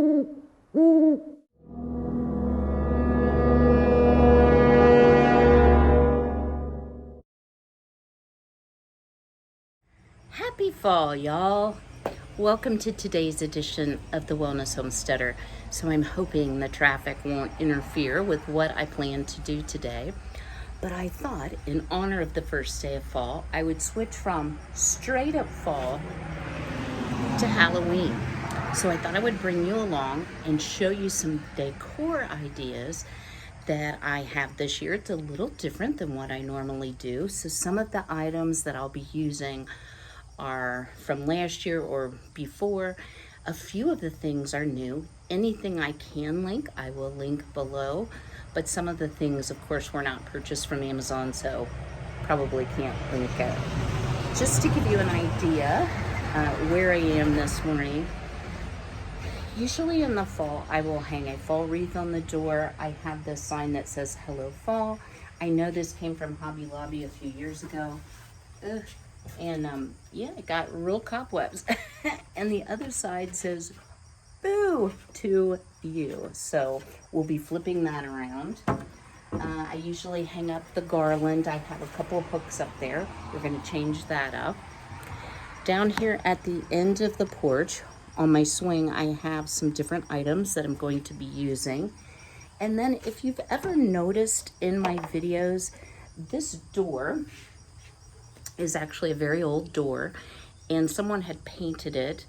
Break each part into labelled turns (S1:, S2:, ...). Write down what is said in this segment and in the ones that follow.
S1: Happy fall, y'all. Welcome to today's edition of the Wellness Homesteader. So I'm hoping the traffic won't interfere with what I plan to do today. But I thought, in honor of the first day of fall, I would switch from straight up fall to Halloween. So I thought I would bring you along and show you some decor ideas that I have this year. It's a little different than what I normally do. So some of the items that I'll be using are from last year or before. A few of the things are new. Anything I can link, I will link below. But some of the things, of course, were not purchased from Amazon, so probably can't link it. Just to give you an idea where I am this morning, usually in the fall, I will hang a fall wreath on the door. I have this sign that says, "Hello Fall." I know this came from Hobby Lobby a few years ago. Ugh. And yeah, it got real cobwebs. And the other side says, "Boo to you." So we'll be flipping that around. I usually hang up the garland. I have a couple hooks up there. We're going to change that up. Down here at the end of the porch, on my swing, I have some different items that I'm going to be using. And then if you've ever noticed in my videos, this door is actually a very old door, and someone had painted it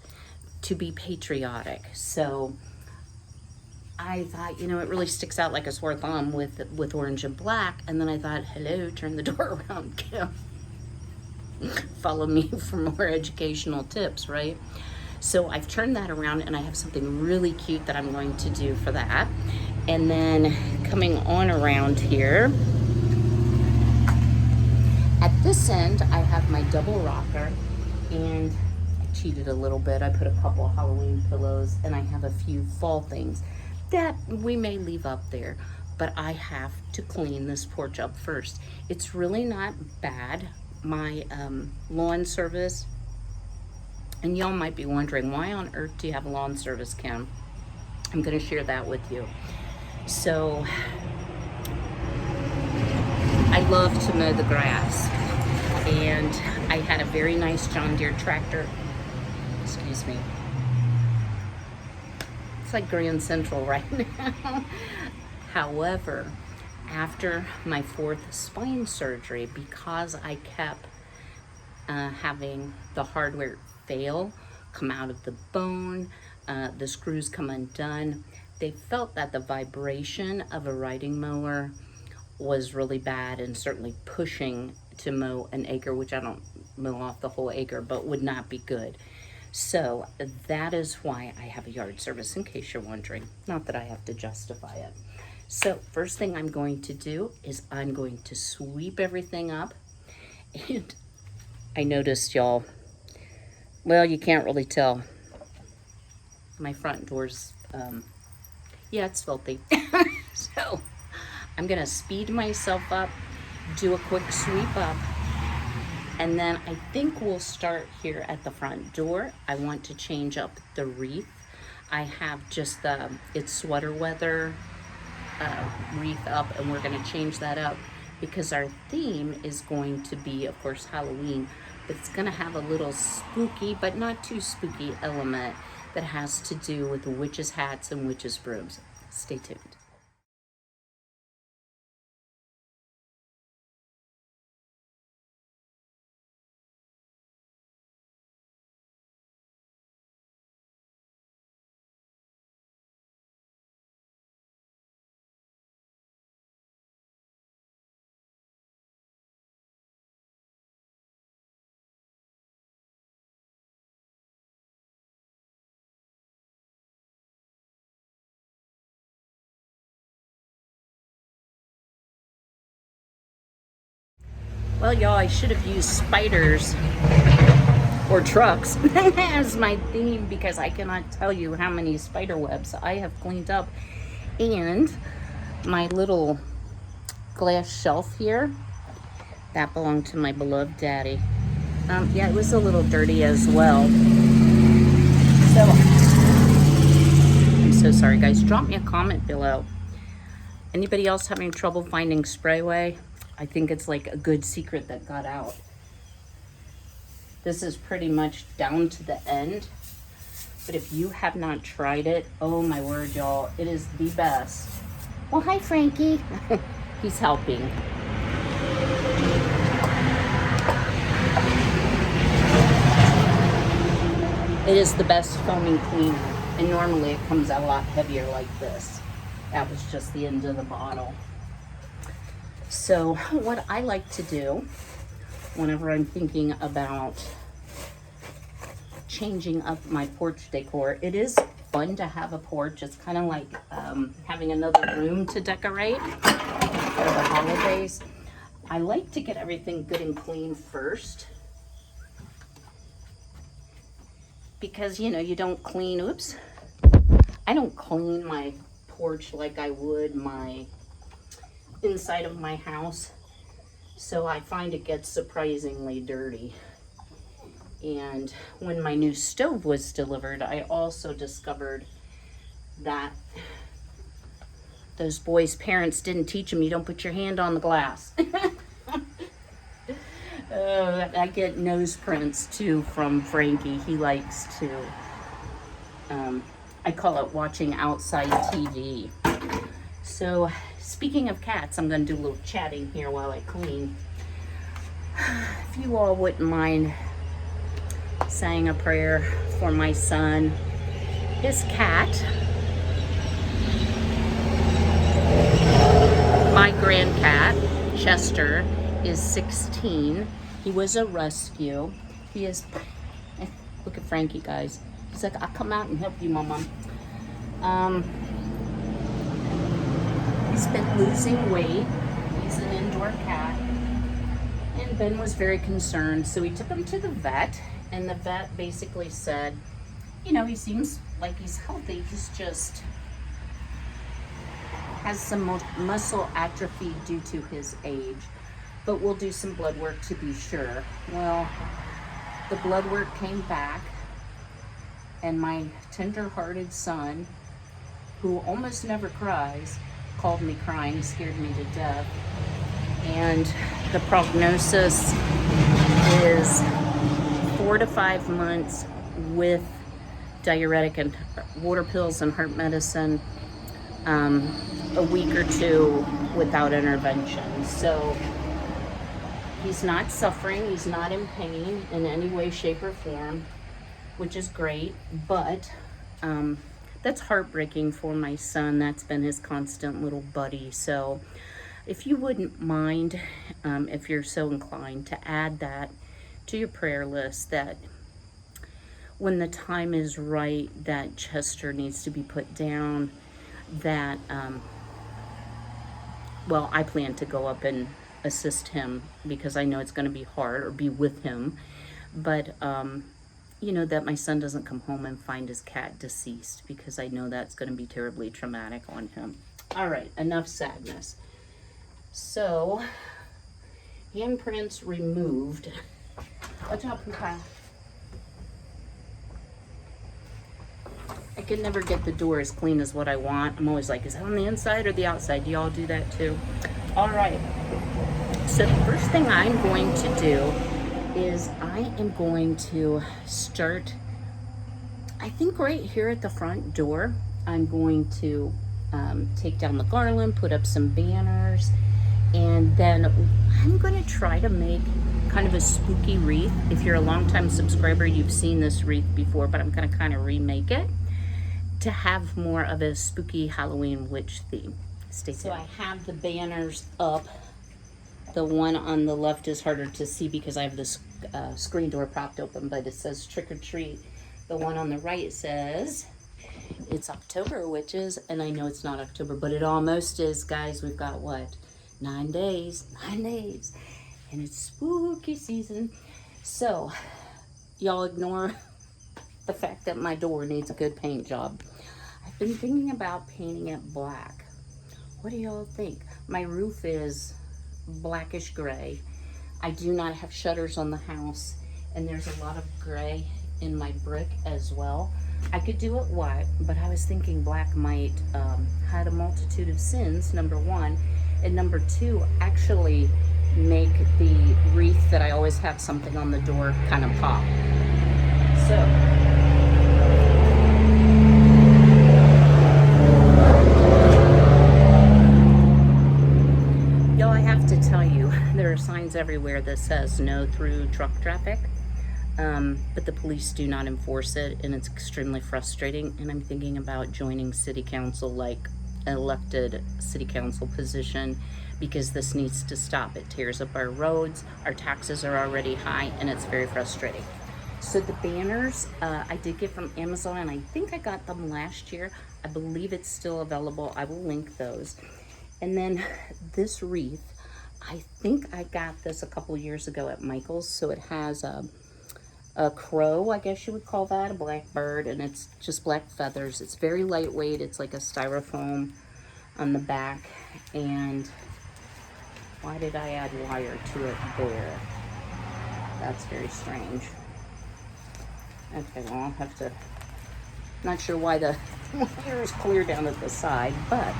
S1: to be patriotic. So I thought, you know, it really sticks out like a sore thumb with orange and black. And then I thought, hello, turn the door around, Kim. Follow me for more educational tips, right? So I've turned that around, and I have something really cute that I'm going to do for that. And then coming on around here, at this end, I have my double rocker, and I cheated a little bit. I put a couple of Halloween pillows, and I have a few fall things that we may leave up there, but I have to clean this porch up first. It's really not bad. My lawn service, and y'all might be wondering, why on earth do you have a lawn service, Kim? I'm gonna share that with you. So, I love to mow the grass, and I had a very nice John Deere tractor. Excuse me. It's like Grand Central right now. However, after my 4th spine surgery, because I kept having the hardware fail, come out of the bone, the screws come undone, they felt that the vibration of a riding mower was really bad, and certainly pushing to mow an acre, which I don't mow off the whole acre, but would not be good. So that is why I have a yard service, in case you're wondering. Not that I have to justify it. So first thing I'm going to do is I'm going to sweep everything up. And I noticed, y'all, well, you can't really tell. My front door's, yeah, it's filthy. So I'm gonna speed myself up, do a quick sweep up, and then I think we'll start here at the front door. I want to change up the wreath. I have just it's sweater weather wreath up, and we're gonna change that up because our theme is going to be, of course, Halloween, but it's gonna have a little spooky, but not too spooky element that has to do with witches' hats and witches' brooms. Stay tuned. Well, y'all, I should have used spiders or trucks as my theme, because I cannot tell you how many spider webs I have cleaned up. And my little glass shelf here, that belonged to my beloved daddy. Yeah, it was a little dirty as well. So so sorry, guys. Drop me a comment below. Anybody else having trouble finding Sprayway? I think it's like a good secret that got out. This is pretty much down to the end. But if you have not tried it, oh my word, y'all, it is the best. Well, hi, Frankie. He's helping. It is the best foaming cleaner. And normally it comes out a lot heavier like this. That was just the end of the bottle. So what I like to do whenever I'm thinking about changing up my porch decor, it is fun to have a porch. It's kind of like having another room to decorate for the holidays. I like to get everything good and clean first, because you know, you don't clean, oops, I don't clean my porch like I would my inside of my house. So I find it gets surprisingly dirty. And when my new stove was delivered, I also discovered that those boys' parents didn't teach them you don't put your hand on the glass. I get nose prints too from Frankie. He likes to, I call it watching outside TV. So speaking of cats, I'm going to do a little chatting here while I clean. If you all wouldn't mind saying a prayer for my son. His cat, my grand cat, Chester, is 16. He was a rescue. He is, look at Frankie, guys. He's like, I'll come out and help you, Mama. He's been losing weight. He's an indoor cat. And Ben was very concerned, so we took him to the vet. And the vet basically said, you know, he seems like he's healthy. He's just has some muscle atrophy due to his age. But we'll do some blood work to be sure. Well, the blood work came back, and my tender-hearted son, who almost never cries, called me crying, scared me to death. And the prognosis is 4 to 5 months with diuretic and water pills and heart medicine, a week or 2 without intervention. So he's not suffering, he's not in pain in any way, shape, or form, which is great, but that's heartbreaking for my son. That's been his constant little buddy. So if you wouldn't mind, if you're so inclined, to add that to your prayer list, that when the time is right that Chester needs to be put down, that well, I plan to go up and assist him, because I know it's going to be hard, or be with him, but you know, that my son doesn't come home and find his cat deceased, because I know that's going to be terribly traumatic on him. All right, enough sadness. So handprints removed. Watch out, Puka. I can never get the door as clean as what I want. I'm always like, is that on the inside or the outside? Do y'all do that too? All right. So the first thing I'm going to do is I am going to start, I think right here at the front door. I'm going to take down the garland, put up some banners, and then I'm going to try to make kind of a spooky wreath. If you're a longtime subscriber, you've seen this wreath before, but I'm going to kind of remake it to have more of a spooky Halloween witch theme. Stay tuned. So I have the banners up. The one on the left is harder to see because I have this screen door propped open, but it says trick or treat. The one on the right says it's October, witches, and I know it's not October, but it almost is, guys. We've got what? 9 days, and it's spooky season. So y'all ignore the fact that my door needs a good paint job. I've been thinking about painting it black. What do y'all think? My roof is blackish gray. I do not have shutters on the house, and there's a lot of gray in my brick as well. I could do it white, but I was thinking black might hide a multitude of sins, number one, and number two, actually make the wreath that I always have something on the door kind of pop. So, y'all, I have to tell you, there are signs everywhere that says no through truck traffic. But the police do not enforce it, and it's extremely frustrating. And I'm thinking about joining city council, like an elected city council position, because this needs to stop. It tears up our roads, our taxes are already high, and it's very frustrating. So the banners I did get from Amazon, and I think I got them last year. I believe it's still available. I will link those. And then this wreath, I think I got this a couple years ago at Michael's. So it has a crow, I guess you would call that, a black bird, and it's just black feathers. It's very lightweight. It's like a styrofoam on the back. And why did I add wire to it there? That's very strange. Okay, well, I'll have to, not sure why the wire is clear down at the side, but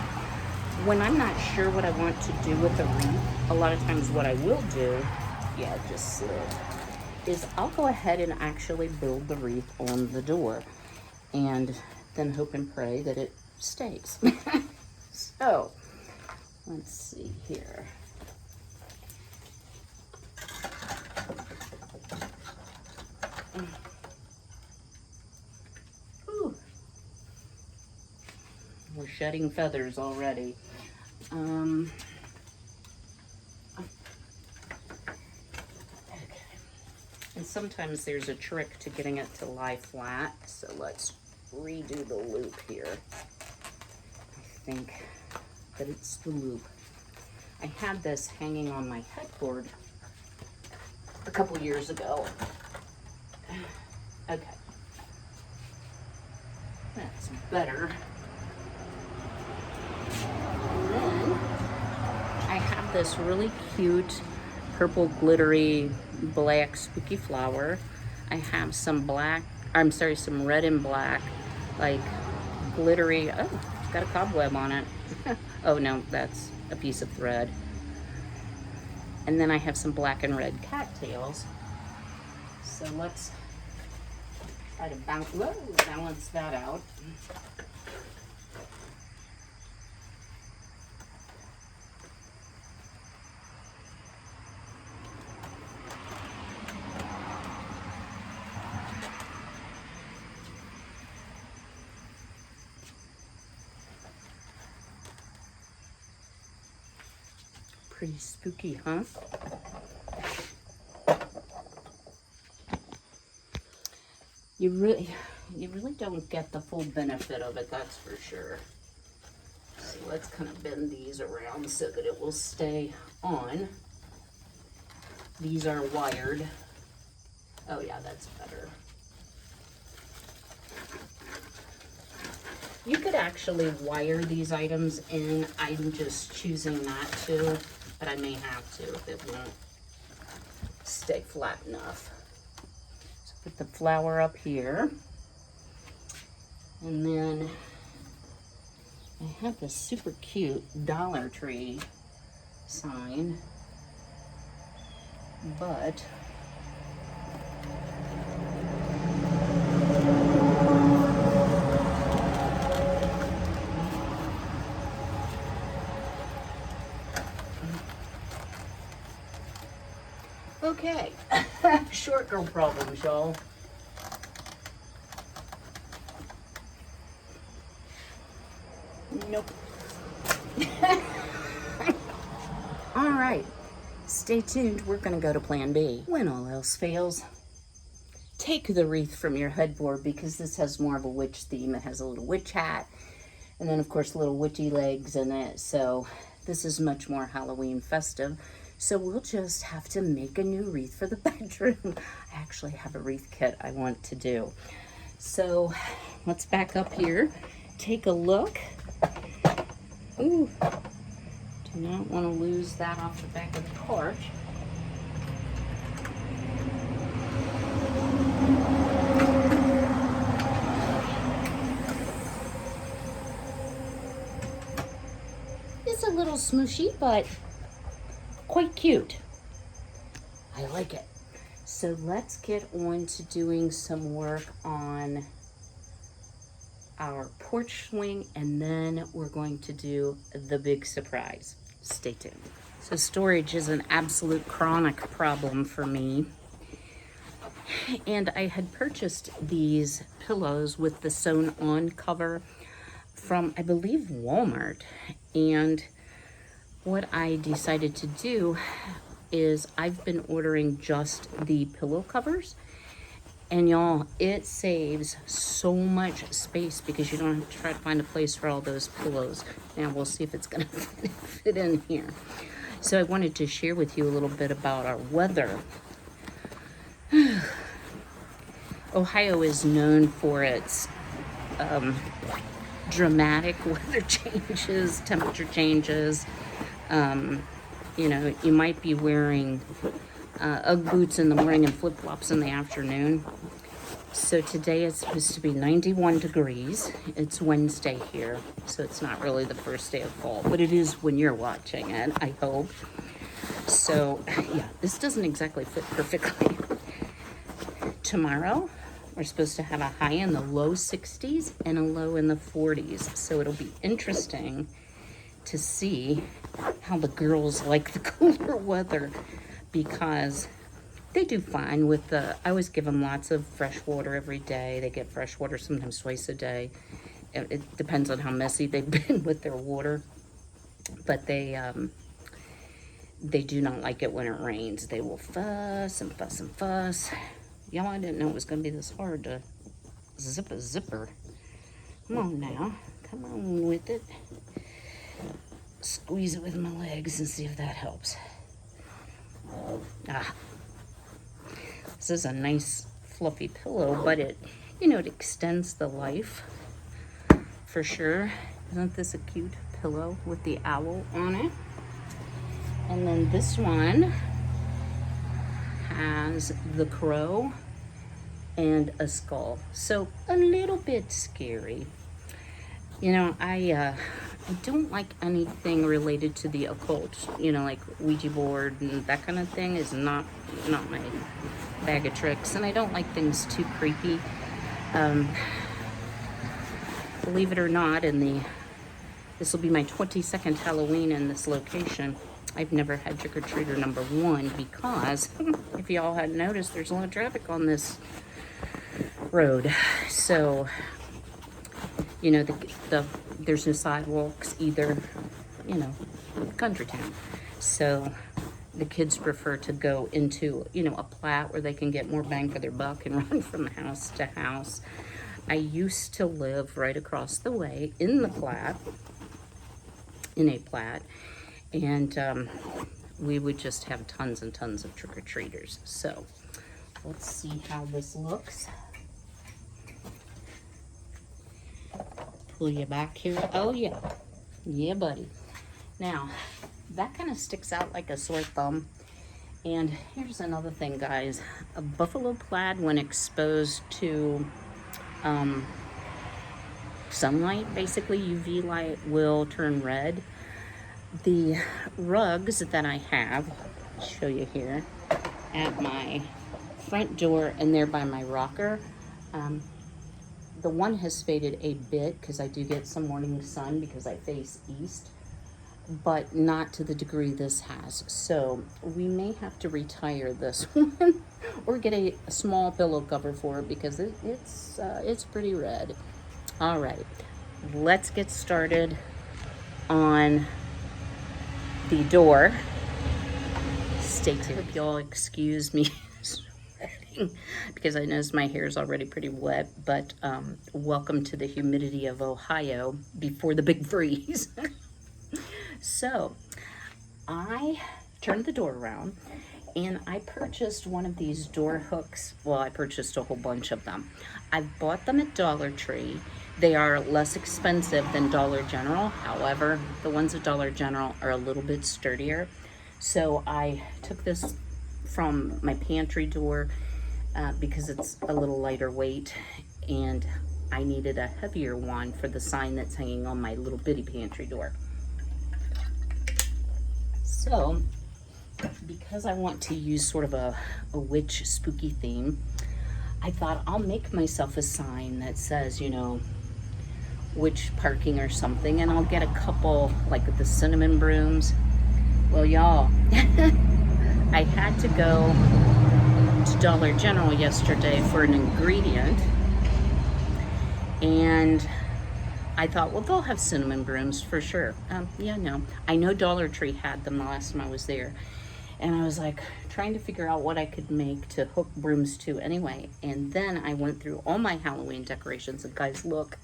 S1: when I'm not sure what I want to do with the wreath, a lot of times what I will do, yeah, it just slid, is I'll go ahead and actually build the wreath on the door and then hope and pray that it stays. So, let's see here. Whew. We're shedding feathers already. And sometimes there's a trick to getting it to lie flat. So let's redo the loop here. I think that it's the loop. I had this hanging on my headboard a couple years ago. Okay. That's better. And then I have this really cute purple glittery black spooky flower. I have some black, I'm sorry, some red and black, like glittery, oh, it's got a cobweb on it. Oh no, that's a piece of thread. And then I have some black and red cattails. So let's try to balance that out. Pretty spooky, huh? You really don't get the full benefit of it, that's for sure. So let's kind of bend these around so that it will stay on. These are wired. Oh yeah, that's better. You could actually wire these items in. I'm just choosing not to, but I may have to if it won't stay flat enough. So put the flower up here. And then I have this super cute Dollar Tree sign, but okay. Short girl problems, y'all. Nope. All right, stay tuned. We're gonna go to plan B. When all else fails, take the wreath from your headboard, because this has more of a witch theme. It has a little witch hat, and then of course little witchy legs in it. So this is much more Halloween festive. So we'll just have to make a new wreath for the bedroom. I actually have a wreath kit I want to do. So let's back up here, take a look. Ooh, do not want to lose that off the back of the porch. little smooshy, but quite cute. I like it. So let's get on to doing some work on our porch swing, and then we're going to do the big surprise. Stay tuned. So storage is an absolute chronic problem for me. And I had purchased these pillows with the sewn on cover from, I believe, Walmart. And what I decided to do is I've been ordering just the pillow covers. And y'all, it saves so much space because you don't have to try to find a place for all those pillows. Now we'll see if it's gonna fit in here. So I wanted to share with you a little bit about our weather. Ohio is known for its dramatic weather changes, temperature changes. You know, you might be wearing Ugg boots in the morning and flip-flops in the afternoon. So today it's supposed to be 91 degrees. It's Wednesday here, so it's not really the first day of fall, but it is when you're watching it, I hope. So yeah, this doesn't exactly fit perfectly. Tomorrow, we're supposed to have a high in the low 60s and a low in the 40s. So it'll be interesting to see how the girls like the cooler weather, because they do fine with the, I always give them lots of fresh water every day. They get fresh water sometimes twice a day. It depends on how messy they've been with their water. But they do not like it when it rains. They will fuss and fuss and fuss. Y'all, I didn't know it was going to be this hard to zip a zipper. Come on now. Come on with it. Squeeze it with my legs and see if that helps. This is a nice fluffy pillow, but it, you know, it extends the life for sure. Isn't this a cute pillow with the owl on it? And then this one has the crow and a skull, so a little bit scary. You know, I don't like anything related to the occult. You know, like Ouija board and that kind of thing is not my bag of tricks, and I don't like things too creepy. Believe it or not, this will be my 22nd Halloween in this location. I've never had trick-or-treater number 1 because, if y'all hadn't noticed, there's a lot of traffic on this road. So, you know, there's no sidewalks either, you know, country town. So the kids prefer to go into, you know, a plat where they can get more bang for their buck and run from house to house. I used to live right across the way in a plat, and we would just have tons and tons of trick-or-treaters. So let's see how this looks. Pull you back here. Oh yeah, yeah buddy. Now that kind of sticks out like a sore thumb. And here's another thing, guys. A buffalo plaid, when exposed to sunlight, basically UV light, will turn red. The rugs that I have, I'll show you here, at my front door and there by my rocker, the one has faded a bit because I do get some morning sun because I face east, but not to the degree this has. So we may have to retire this one or get a small pillow cover for it because it's pretty red. All right, let's get started on the door. Stay tuned. I hope y'all excuse me sweating because I noticed my hair is already pretty wet, but welcome to the humidity of Ohio before the big freeze. So I turned the door around and I purchased one of these door hooks. Well, I purchased a whole bunch of them. I bought them at Dollar Tree. They are less expensive than Dollar General. However, the ones at Dollar General are a little bit sturdier. So I took this from my pantry door because it's a little lighter weight, and I needed a heavier one for the sign that's hanging on my little bitty pantry door. So, because I want to use sort of a witch spooky theme, I thought I'll make myself a sign that says, you know, witch parking or something, and I'll get a couple, like the cinnamon brooms. Well, y'all, I had to go to Dollar General yesterday for an ingredient, and I thought, well, they'll have cinnamon brooms for sure. Yeah, no. I know Dollar Tree had them the last time I was there. And I was like trying to figure out what I could make to hook brooms to anyway. And then I went through all my Halloween decorations, and guys, look,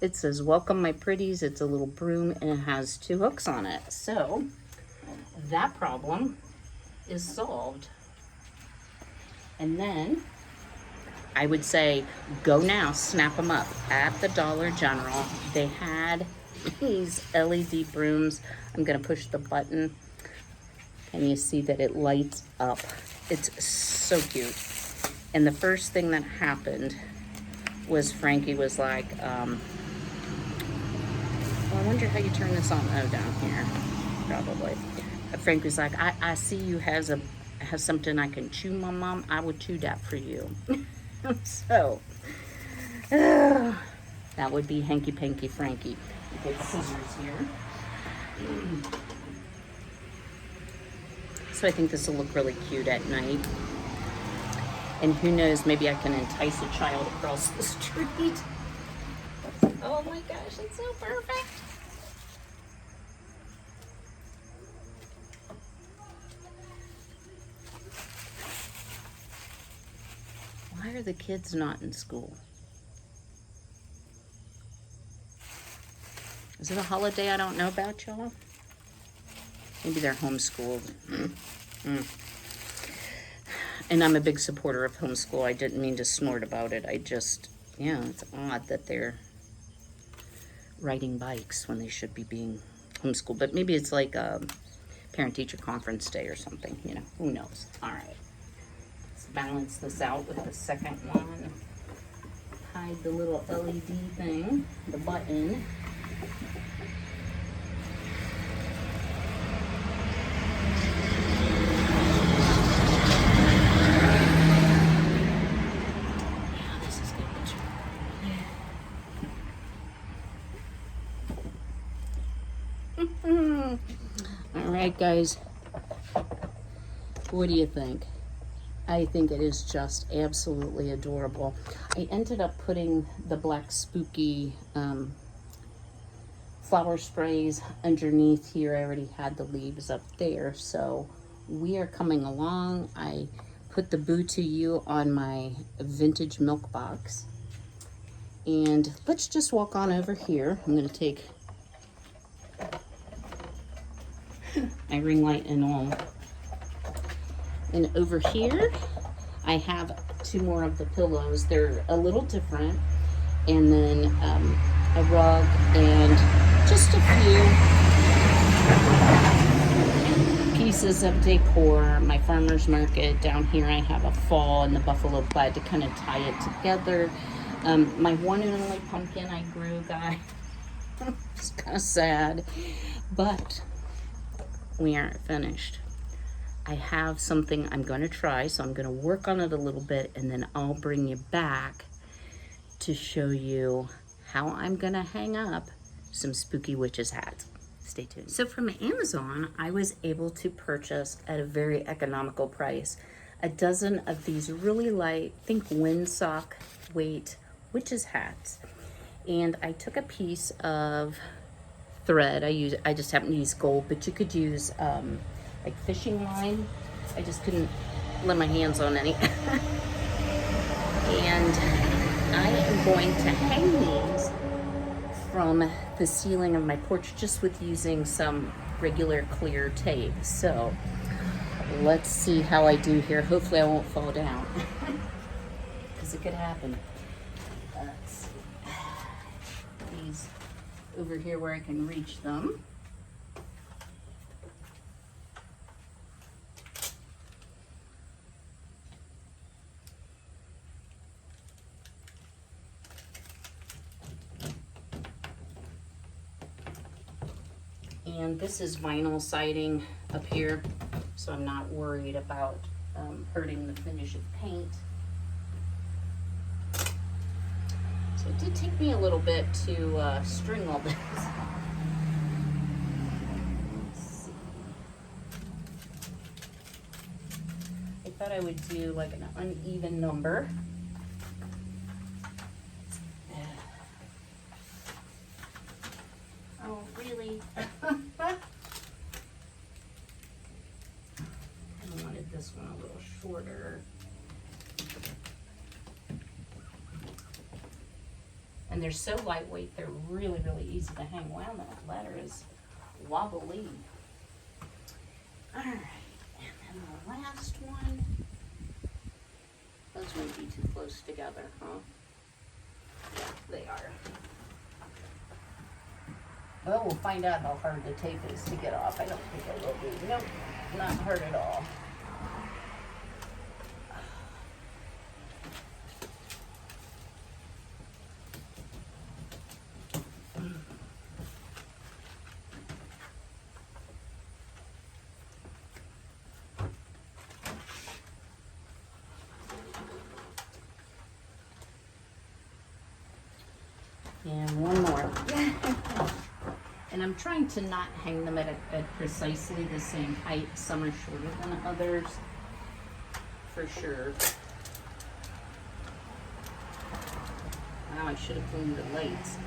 S1: it says, welcome my pretties. It's a little broom and it has 2 hooks on it. So that problem is solved. And then I would say, go now, snap them up at the Dollar General. They had these LED brooms. I'm gonna push the button and you see that it lights up. It's so cute. And the first thing that happened was Frankie was like, well, I wonder how you turn this on. Oh, down here, probably. Frank was like, I see you has something I can chew, Mom. I would chew that for you. So, that would be Hanky Panky Frankie. Get scissors here. So I think this will look really cute at night. And who knows, maybe I can entice a child across the street. Oh my gosh, it's so perfect. Why are the kids not in school? Is it a holiday I don't know about, y'all? Maybe they're homeschooled. And I'm a big supporter of homeschool. I didn't mean to snort about it. I just, yeah, it's odd that they're riding bikes when they should be being homeschooled. But maybe it's like a parent-teacher conference day or something, you know, who knows. All right, let's balance this out with the second one. Hide the little LED thing, the button. All right, guys, what do you think? I think it is just absolutely adorable. I ended up putting the black spooky flower sprays underneath here. I already had the leaves up there, so we are coming along. I put the Boo to You on my vintage milk box, and let's just walk on over here. I'm going to take my ring light and all. And over here, I have 2 more of the pillows. They're a little different. And then a rug and just a few pieces of decor. My farmer's market. Down here I have a fall and the buffalo plaid to kind of tie it together. My one and only pumpkin I grew, guys. It's kind of sad. But we aren't finished. I have something I'm going to try, so I'm going to work on it a little bit, and then I'll bring you back to show you how I'm going to hang up some spooky witches hats. Stay tuned. So from Amazon, I was able to purchase at a very economical price a dozen of these really light, think windsock weight witches hats. And I took a piece of thread. I just happen to use gold, but you could use like fishing line. I just couldn't lay my hands on any. And I am going to hang these from the ceiling of my porch just with using some regular clear tape. So let's see how I do here. Hopefully I won't fall down because it could happen. Let's see. These over here where I can reach them. And this is vinyl siding up here, so I'm not worried about hurting the finish of paint. So it did take me a little bit to string all this. Let's see. I thought I would do like an uneven number. Oh, really? I wanted this one a little shorter. And they're so lightweight, they're really, really easy to hang. Wow, that ladder is wobbly. All right, and then the last one. Those might be too close together, huh? Yeah, they are. Well, we'll find out how hard the tape is to get off. I don't think it will be. Nope, not hard at all. And one more. And I'm trying to not hang them at precisely the same height. Some are shorter than others, for sure. Now I should have cleaned the lights.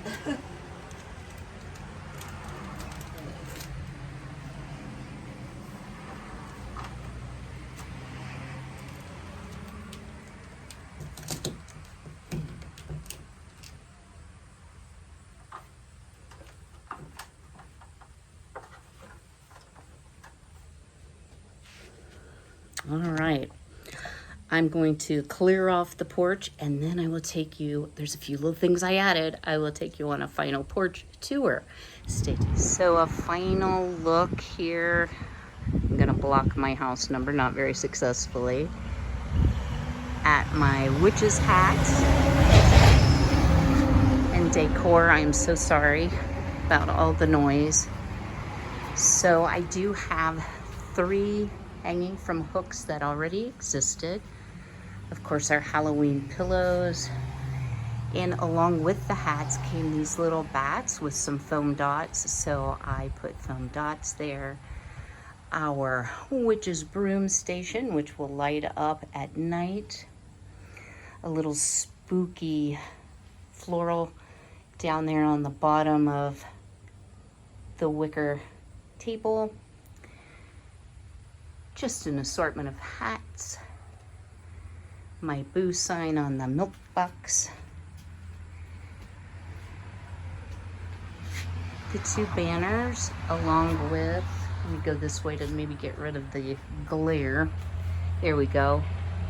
S1: All right, I'm going to clear off the porch and then I will take you, there's a few little things I added, I will take you on a final porch tour. Stay tuned. So a final look here. I'm gonna block my house number, not very successfully, at my witch's hat and decor. I am so sorry about all the noise. So I do have 3 hanging from hooks that already existed. Of course, our Halloween pillows. And along with the hats came these little bats with some foam dots. So I put foam dots there. Our witch's broom station, which will light up at night. A little spooky floral down there on the bottom of the wicker table. Just an assortment of hats. My boo sign on the milk box. The 2 banners along with, let me go this way to maybe get rid of the glare. There we go.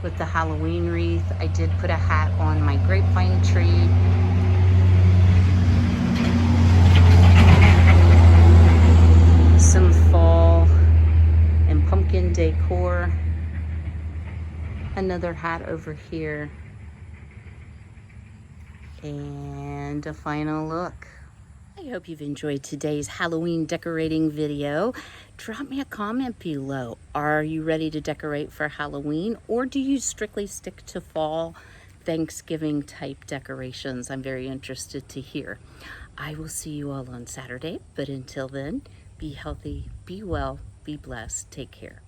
S1: With the Halloween wreath, I did put a hat on my grapevine tree. Some fall and pumpkin decor. Another hat over here. And a final look. I hope you've enjoyed today's Halloween decorating video. Drop me a comment below. Are you ready to decorate for Halloween, or do you strictly stick to fall Thanksgiving type decorations? I'm very interested to hear. I will see you all on Saturday, but until then, be healthy, be well, be blessed, take care.